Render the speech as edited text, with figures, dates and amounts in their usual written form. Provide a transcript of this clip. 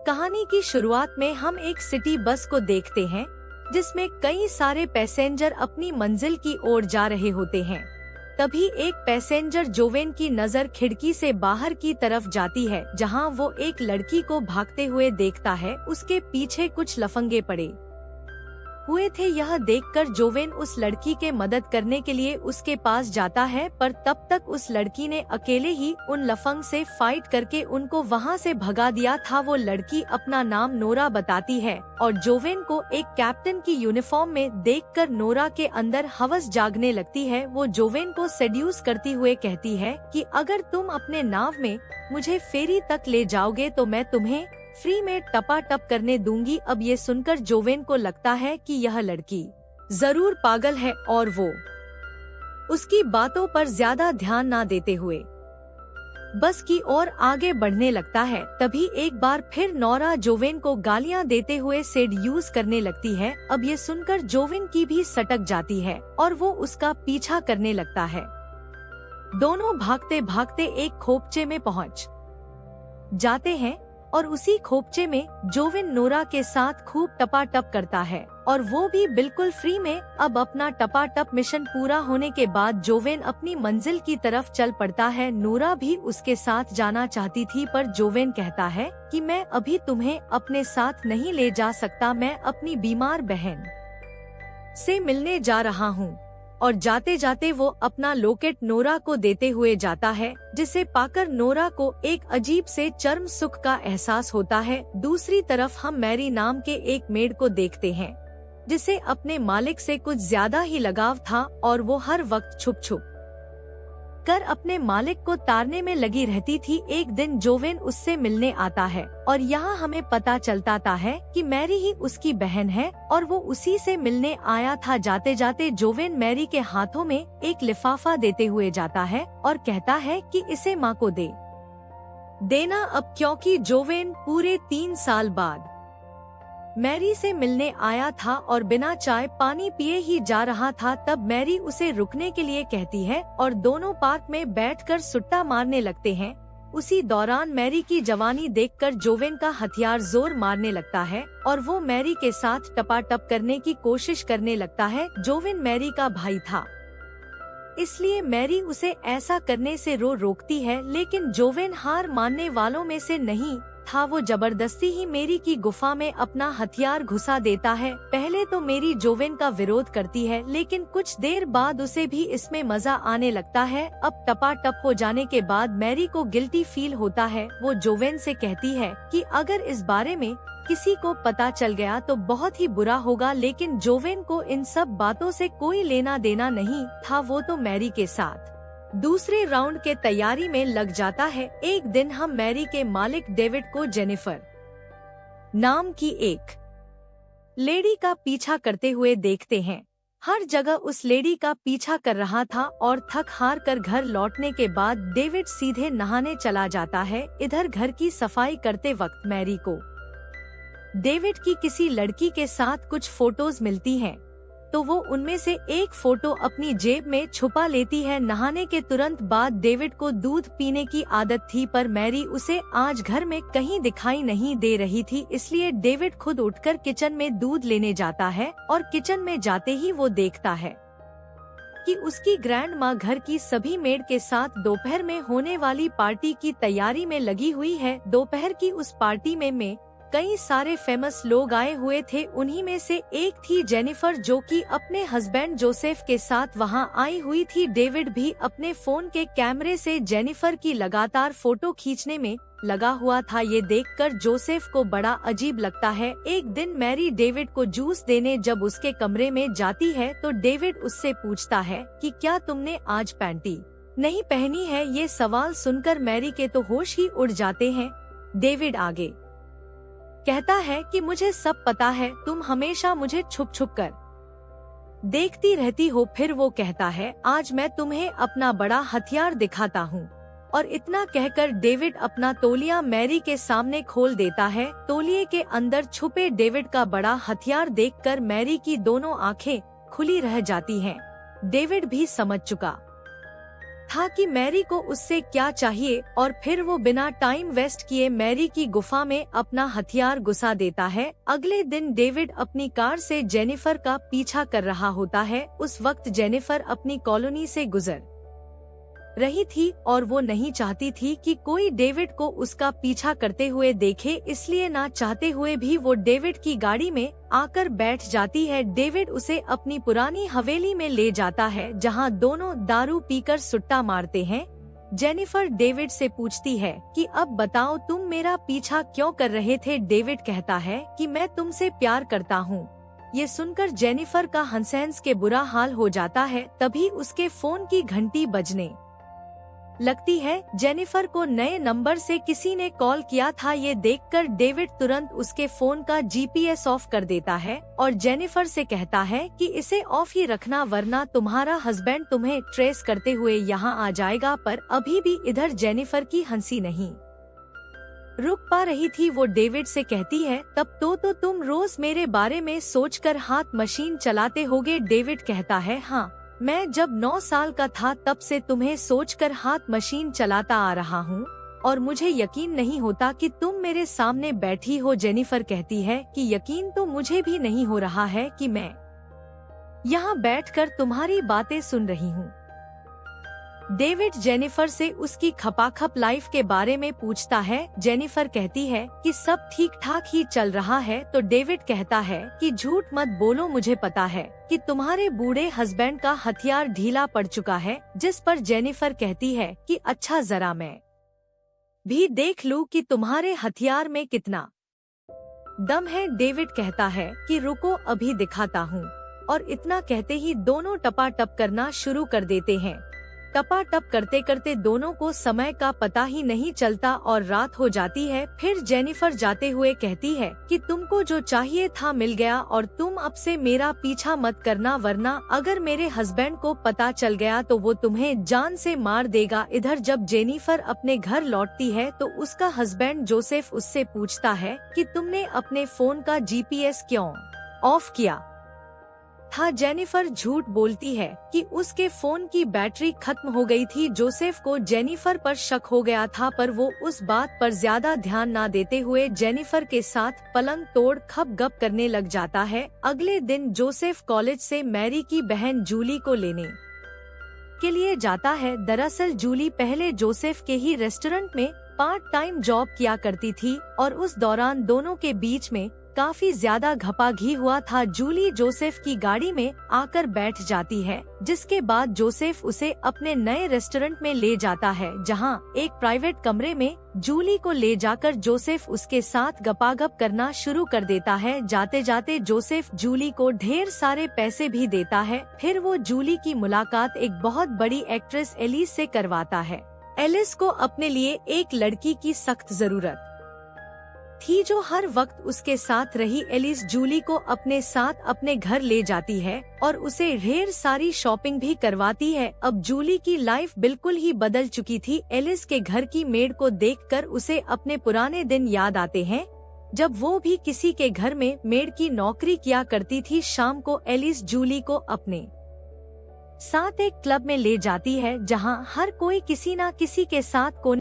कहानी की शुरुआत में हम एक सिटी बस को देखते हैं जिसमें कई सारे पैसेंजर अपनी मंजिल की ओर जा रहे होते हैं। तभी एक पैसेंजर जोवेन की नजर खिड़की से बाहर की तरफ जाती है, जहां वो एक लड़की को भागते हुए देखता है। उसके पीछे कुछ लफंगे पड़े हुए थे। यह देखकर जोवेन उस लड़की के मदद करने के लिए उसके पास जाता है, पर तब तक उस लड़की ने अकेले ही उन लफंग से फाइट करके उनको वहां से भगा दिया था। वो लड़की अपना नाम नोरा बताती है और जोवेन को एक कैप्टन की यूनिफॉर्म में देखकर नोरा के अंदर हवस जागने लगती है। वो जोवेन को सेड्यूस करती हुए कहती है कि अगर तुम अपने नाव में मुझे फेरी तक ले जाओगे तो मैं तुम्हें फ्री में टपाटप करने दूंगी। अब ये सुनकर जोवेन को लगता है कि यह लड़की जरूर पागल है और वो उसकी बातों पर ज्यादा ध्यान ना देते हुए बस की ओर आगे बढ़ने लगता है। तभी एक बार फिर नोरा जोवेन को गालियां देते हुए सेड्यूस करने लगती है। अब ये सुनकर जोवेन की भी सटक जाती है और वो उसका पीछा करने लगता है। दोनों भागते भागते एक खोपचे में पहुंच जाते हैं और उसी खोपचे में जोवेन नोरा के साथ खूब टपाटप करता है और वो भी बिल्कुल फ्री में। अब अपना टपाटप मिशन पूरा होने के बाद जोवेन अपनी मंजिल की तरफ चल पड़ता है। नोरा भी उसके साथ जाना चाहती थी, पर जोवेन कहता है कि मैं अभी तुम्हें अपने साथ नहीं ले जा सकता, मैं अपनी बीमार बहन से मिलने जा रहा हूँ। और जाते जाते वो अपना लॉकेट नोरा को देते हुए जाता है, जिसे पाकर नोरा को एक अजीब से चरम सुख का एहसास होता है। दूसरी तरफ हम मैरी नाम के एक मेड को देखते हैं जिसे अपने मालिक से कुछ ज्यादा ही लगाव था और वो हर वक्त छुप छुप कर अपने मालिक को तारने में लगी रहती थी। एक दिन जोवेन उससे मिलने आता है और यहाँ हमें पता चलता है कि मैरी ही उसकी बहन है और वो उसी से मिलने आया था। जाते जाते जोवेन मैरी के हाथों में एक लिफाफा देते हुए जाता है और कहता है कि इसे माँ को दे देना। अब क्योंकि जोवेन पूरे 3 साल बाद मैरी से मिलने आया था और बिना चाय पानी पिए ही जा रहा था, तब मैरी उसे रुकने के लिए कहती है और दोनों पार्क में बैठकर सुट्टा मारने लगते हैं। उसी दौरान मैरी की जवानी देखकर जोवेन का हथियार जोर मारने लगता है और वो मैरी के साथ टपाटप करने की कोशिश करने लगता है। जोवेन मैरी का भाई था, इसलिए मैरी उसे ऐसा करने से रोकती है, लेकिन जोवेन हार मानने वालों में से नहीं था। वो जबरदस्ती ही मैरी की गुफा में अपना हथियार घुसा देता है। पहले तो मैरी जोवेन का विरोध करती है, लेकिन कुछ देर बाद उसे भी इसमें मजा आने लगता है। अब टपाटप हो जाने के बाद मैरी को गिल्टी फील होता है। वो जोवेन से कहती है कि अगर इस बारे में किसी को पता चल गया तो बहुत ही बुरा होगा, लेकिन जोवेन को इन सब बातों से कोई लेना देना नहीं था। वो तो मैरी के साथ दूसरे राउंड के तैयारी में लग जाता है। एक दिन हम मैरी के मालिक डेविड को जेनिफर नाम की एक लेडी का पीछा करते हुए देखते हैं। हर जगह उस लेडी का पीछा कर रहा था और थक हार कर घर लौटने के बाद डेविड सीधे नहाने चला जाता है। इधर घर की सफाई करते वक्त मैरी को डेविड की किसी लड़की के साथ कुछ फोटोज मिलती हैं, तो वो उनमें से एक फोटो अपनी जेब में छुपा लेती है। नहाने के तुरंत बाद डेविड को दूध पीने की आदत थी, पर मैरी उसे आज घर में कहीं दिखाई नहीं दे रही थी, इसलिए डेविड खुद उठकर किचन में दूध लेने जाता है और किचन में जाते ही वो देखता है कि उसकी ग्रैंड माँ घर की सभी मेड के साथ दोपहर में होने वाली पार्टी की तैयारी में लगी हुई है। दोपहर की उस पार्टी में कई सारे फेमस लोग आए हुए थे। उन्हीं में से एक थी जेनिफर, जो कि अपने हस्बैंड जोसेफ के साथ वहां आई हुई थी। डेविड भी अपने फोन के कैमरे से जेनिफर की लगातार फोटो खींचने में लगा हुआ था। ये देखकर जोसेफ को बड़ा अजीब लगता है। एक दिन मैरी डेविड को जूस देने जब उसके कमरे में जाती है तो डेविड उससे पूछता है कि क्या तुमने आज पैंटी नहीं पहनी है। ये सवाल सुनकर मैरी के तो होश ही उड़ जाते हैं। डेविड आगे कहता है कि मुझे सब पता है, तुम हमेशा मुझे छुप छुप कर देखती रहती हो। फिर वो कहता है आज मैं तुम्हें अपना बड़ा हथियार दिखाता हूँ। और इतना कहकर डेविड अपना तौलिया मैरी के सामने खोल देता है। तौलिए के अंदर छुपे डेविड का बड़ा हथियार देखकर मैरी की दोनों आंखें खुली रह जाती हैं। डेविड भी समझ चुका था कि मैरी को उससे क्या चाहिए, और फिर वो बिना टाइम वेस्ट किए मैरी की गुफा में अपना हथियार घुसा देता है। अगले दिन डेविड अपनी कार से जेनिफर का पीछा कर रहा होता है। उस वक्त जेनिफर अपनी कॉलोनी से गुजर रही थी और वो नहीं चाहती थी कि कोई डेविड को उसका पीछा करते हुए देखे, इसलिए ना चाहते हुए भी वो डेविड की गाड़ी में आकर बैठ जाती है। डेविड उसे अपनी पुरानी हवेली में ले जाता है जहां दोनों दारू पीकर सुट्टा मारते हैं। जेनिफर डेविड से पूछती है कि अब बताओ तुम मेरा पीछा क्यों कर रहे थे। डेविड कहता है कि मैं तुमसे प्यार करता हूँ। ये सुनकर जेनिफर का हंस के बुरा हाल हो जाता है। तभी उसके फोन की घंटी बजने लगती है। जेनिफर को नए नंबर से किसी ने कॉल किया था। ये देखकर डेविड तुरंत उसके फोन का जीपीएस ऑफ कर देता है और जेनिफर से कहता है कि इसे ऑफ ही रखना वरना तुम्हारा हस्बैंड तुम्हें ट्रेस करते हुए यहाँ आ जाएगा। पर अभी भी इधर जेनिफर की हंसी नहीं रुक पा रही थी। वो डेविड से कहती है तब तो तुम रोज मेरे बारे में सोचकर हाथ मशीन चलाते होगे। डेविड कहता है हाँ, मैं जब 9 साल का था तब से तुम्हें सोचकर हाथ मशीन चलाता आ रहा हूँ और मुझे यकीन नहीं होता कि तुम मेरे सामने बैठी हो। जेनिफर कहती है कि यकीन तो मुझे भी नहीं हो रहा है कि मैं यहाँ बैठकर तुम्हारी बातें सुन रही हूँ। डेविड जेनिफर से उसकी खपाखप लाइफ के बारे में पूछता है। जेनिफर कहती है कि सब ठीक ठाक ही चल रहा है। तो डेविड कहता है कि झूठ मत बोलो, मुझे पता है कि तुम्हारे बूढ़े हस्बैंड का हथियार ढीला पड़ चुका है। जिस पर जेनिफर कहती है कि अच्छा जरा मैं भी देख लूं कि तुम्हारे हथियार में कितना दम है। डेविड कहता है कि रुको अभी दिखाता हूँ, और इतना कहते ही दोनों टपाटप करना शुरू कर देते हैं। टपाटप करते करते दोनों को समय का पता ही नहीं चलता और रात हो जाती है। फिर जेनिफर जाते हुए कहती है कि तुमको जो चाहिए था मिल गया और तुम अब से मेरा पीछा मत करना वरना अगर मेरे हस्बैंड को पता चल गया तो वो तुम्हें जान से मार देगा। इधर जब जेनिफर अपने घर लौटती है तो उसका हस्बैंड जोसेफ उससे पूछता है कि तुमने अपने फोन का जीपीएस क्यों ऑफ किया था। जेनिफर झूठ बोलती है कि उसके फोन की बैटरी खत्म हो गई थी। जोसेफ को जेनिफर पर शक हो गया था पर वो उस बात पर ज्यादा ध्यान न देते हुए जेनिफर के साथ पलंग तोड़ खप गप करने लग जाता है। अगले दिन जोसेफ कॉलेज से मैरी की बहन जूली को लेने के लिए जाता है। दरअसल जूली पहले जोसेफ के ही रेस्टोरेंट में पार्ट टाइम जॉब किया करती थी और उस दौरान दोनों के बीच में काफी ज्यादा घपाघी हुआ था। जूली जोसेफ की गाड़ी में आकर बैठ जाती है जिसके बाद जोसेफ उसे अपने नए रेस्टोरेंट में ले जाता है जहां एक प्राइवेट कमरे में जूली को ले जाकर जोसेफ उसके साथ गपागप करना शुरू कर देता है। जाते जाते जोसेफ जूली को ढेर सारे पैसे भी देता है। फिर वो जूली की मुलाकात एक बहुत बड़ी एक्ट्रेस एलिस से करवाता है। एलिस को अपने लिए एक लड़की की सख्त जरूरत थी जो हर वक्त उसके साथ रही। एलिस जूली को अपने साथ अपने घर ले जाती है और उसे ढेर सारी शॉपिंग भी करवाती है। अब जूली की लाइफ बिल्कुल ही बदल चुकी थी। एलिस के घर की मेड को देखकर उसे अपने पुराने दिन याद आते हैं जब वो भी किसी के घर में मेड की नौकरी किया करती थी। शाम को एलिस जूली को अपने साथ एक क्लब में ले जाती है जहां हर कोई किसी न किसी के साथ कोने